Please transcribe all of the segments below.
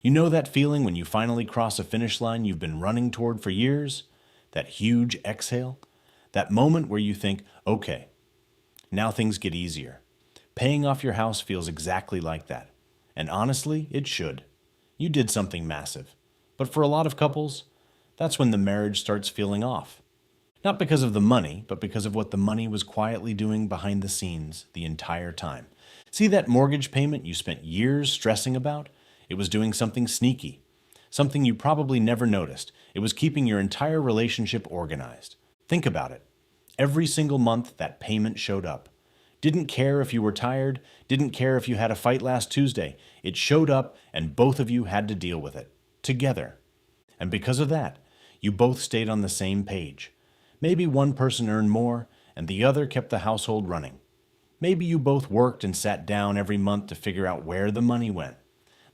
You know that feeling when you finally cross a finish line you've been running toward for years? That huge exhale? That moment where you think, okay, now things get easier. Paying off your house feels exactly like that. And honestly, it should. You did something massive. But for a lot of couples, that's when the marriage starts feeling off. Not because of the money, but because of what the money was quietly doing behind the scenes the entire time. See that mortgage payment you spent years stressing about? It was doing something sneaky, something you probably never noticed. It was keeping your entire relationship organized. Think about it. Every single month, that payment showed up. Didn't care if you were tired, didn't care if you had a fight last Tuesday. It showed up, and both of you had to deal with it. Together. And because of that, you both stayed on the same page. Maybe one person earned more, and the other kept the household running. Maybe you both worked and sat down every month to figure out where the money went.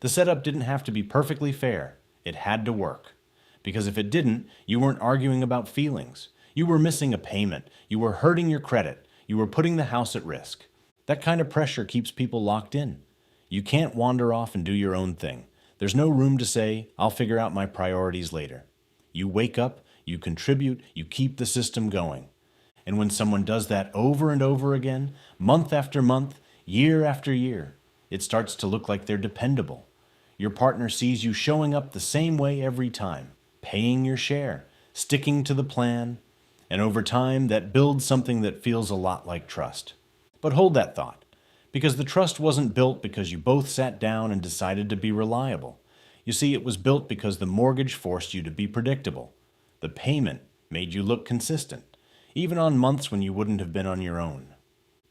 The setup didn't have to be perfectly fair. It had to work. Because if it didn't, you weren't arguing about feelings. You were missing a payment. You were hurting your credit. You were putting the house at risk. That kind of pressure keeps people locked in. You can't wander off and do your own thing. There's no room to say, I'll figure out my priorities later. You wake up, you contribute, you keep the system going. And when someone does that over and over again, month after month, year after year, it starts to look like they're dependable. Your partner sees you showing up the same way every time, paying your share, sticking to the plan, and over time that builds something that feels a lot like trust. But hold that thought, because the trust wasn't built because you both sat down and decided to be reliable. You see, it was built because the mortgage forced you to be predictable. The payment made you look consistent, even on months when you wouldn't have been on your own.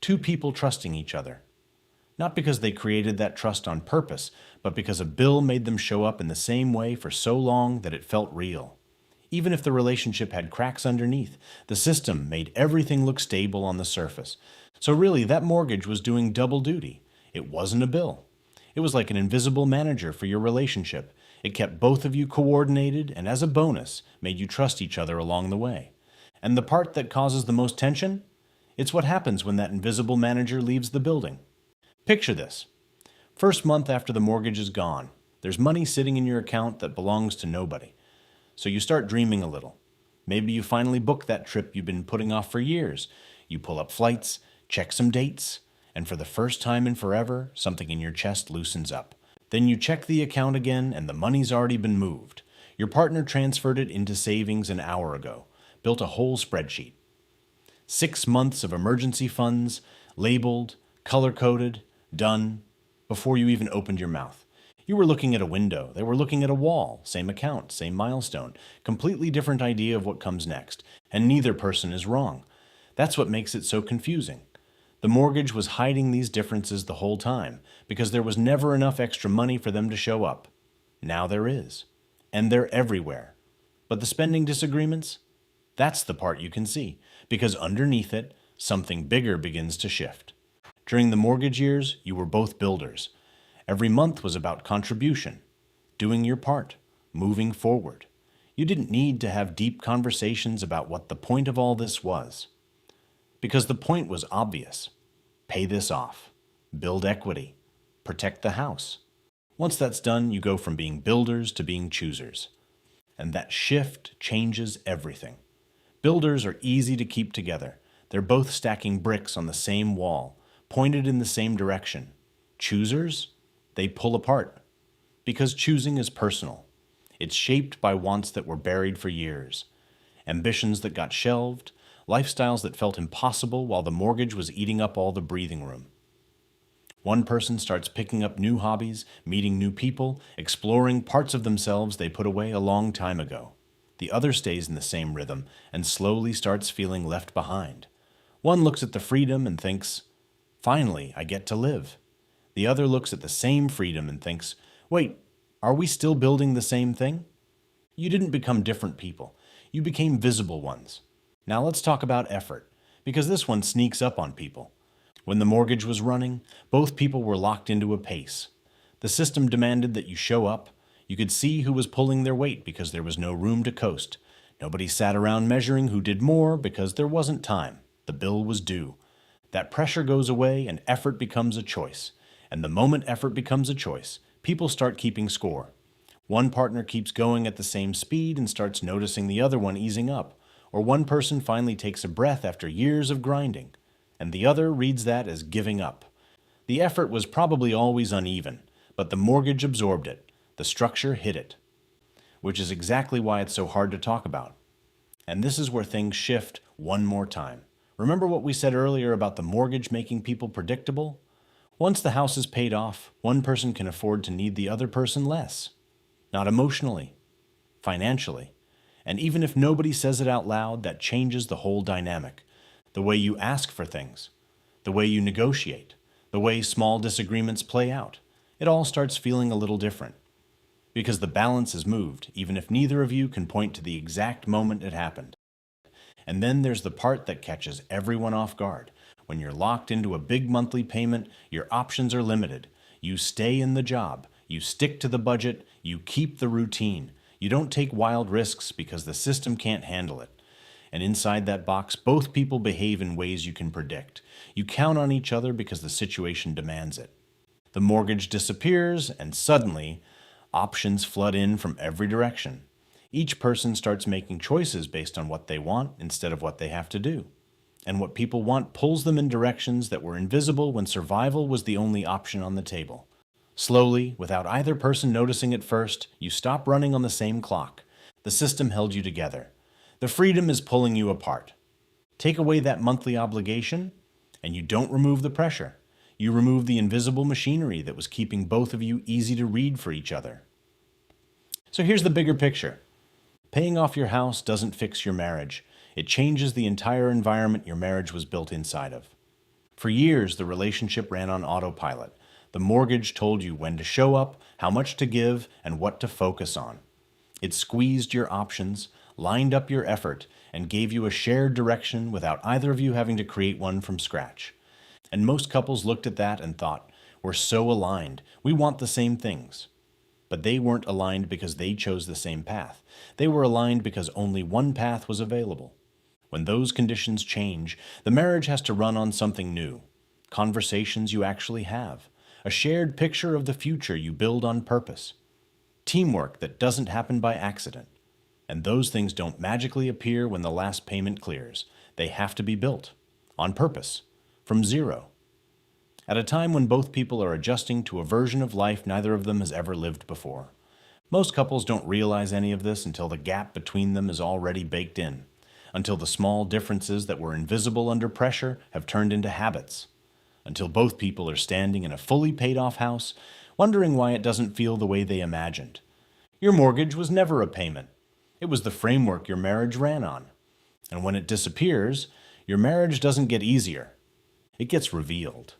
Two people trusting each other. Not because they created that trust on purpose, but because a bill made them show up in the same way for so long that it felt real. Even if the relationship had cracks underneath, the system made everything look stable on the surface. So really, that mortgage was doing double duty. It wasn't a bill. It was like an invisible manager for your relationship. It kept both of you coordinated and, as a bonus, made you trust each other along the way. And the part that causes the most tension? It's what happens when that invisible manager leaves the building. Picture this. First month after the mortgage is gone, there's money sitting in your account that belongs to nobody. So you start dreaming a little. Maybe you finally book that trip you've been putting off for years. You pull up flights, check some dates, and for the first time in forever, something in your chest loosens up. Then you check the account again and the money's already been moved. Your partner transferred it into savings an hour ago, built a whole spreadsheet. 6 months of emergency funds, labeled, color-coded, done, before you even opened your mouth. You were looking at a window. They were looking at a wall. Same account, same milestone. Completely different idea of what comes next. And neither person is wrong. That's what makes it so confusing. The mortgage was hiding these differences the whole time because there was never enough extra money for them to show up. Now there is. And they're everywhere. But the spending disagreements? That's the part you can see, because underneath it, something bigger begins to shift. During the mortgage years, you were both builders. Every month was about contribution, doing your part, moving forward. You didn't need to have deep conversations about what the point of all this was. Because the point was obvious. Pay this off. Build equity. Protect the house. Once that's done, you go from being builders to being choosers. And that shift changes everything. Builders are easy to keep together. They're both stacking bricks on the same wall, pointed in the same direction. Choosers? They pull apart. Because choosing is personal. It's shaped by wants that were buried for years. Ambitions that got shelved, lifestyles that felt impossible while the mortgage was eating up all the breathing room. One person starts picking up new hobbies, meeting new people, exploring parts of themselves they put away a long time ago. The other stays in the same rhythm and slowly starts feeling left behind. One looks at the freedom and thinks, finally, I get to live. The other looks at the same freedom and thinks, wait, are we still building the same thing? You didn't become different people. You became visible ones. Now let's talk about effort, because this one sneaks up on people. When the mortgage was running, both people were locked into a pace. The system demanded that you show up. You could see who was pulling their weight because there was no room to coast. Nobody sat around measuring who did more because there wasn't time. The bill was due. That pressure goes away and effort becomes a choice. And the moment effort becomes a choice, people start keeping score. One partner keeps going at the same speed and starts noticing the other one easing up, or one person finally takes a breath after years of grinding, and the other reads that as giving up. The effort was probably always uneven, but the mortgage absorbed it. The structure hid it, which is exactly why it's so hard to talk about. And this is where things shift one more time. Remember what we said earlier about the mortgage making people predictable? Once the house is paid off, one person can afford to need the other person less. Not emotionally, financially. And even if nobody says it out loud, that changes the whole dynamic. The way you ask for things, the way you negotiate, the way small disagreements play out. It all starts feeling a little different. Because the balance is moved, even if neither of you can point to the exact moment it happened. And then there's the part that catches everyone off guard. When you're locked into a big monthly payment, your options are limited. You stay in the job, you stick to the budget, you keep the routine. You don't take wild risks because the system can't handle it. And inside that box, both people behave in ways you can predict. You count on each other because the situation demands it. The mortgage disappears, and suddenly, options flood in from every direction. Each person starts making choices based on what they want instead of what they have to do. And what people want pulls them in directions that were invisible when survival was the only option on the table. Slowly, without either person noticing it first, you stop running on the same clock. The system held you together. The freedom is pulling you apart. Take away that monthly obligation, and you don't remove the pressure. You remove the invisible machinery that was keeping both of you easy to read for each other. So here's the bigger picture. Paying off your house doesn't fix your marriage. It changes the entire environment your marriage was built inside of. For years, the relationship ran on autopilot. The mortgage told you when to show up, how much to give, and what to focus on. It squeezed your options, lined up your effort, and gave you a shared direction without either of you having to create one from scratch. And most couples looked at that and thought, we're so aligned, we want the same things. But they weren't aligned because they chose the same path. They were aligned because only one path was available. When those conditions change, the marriage has to run on something new. Conversations you actually have. A shared picture of the future you build on purpose. Teamwork that doesn't happen by accident. And those things don't magically appear when the last payment clears. They have to be built. On purpose. From zero. At a time when both people are adjusting to a version of life neither of them has ever lived before. Most couples don't realize any of this until the gap between them is already baked in. Until the small differences that were invisible under pressure have turned into habits. Until both people are standing in a fully paid-off house, wondering why it doesn't feel the way they imagined. Your mortgage was never a payment. It was the framework your marriage ran on. And when it disappears, your marriage doesn't get easier. It gets revealed.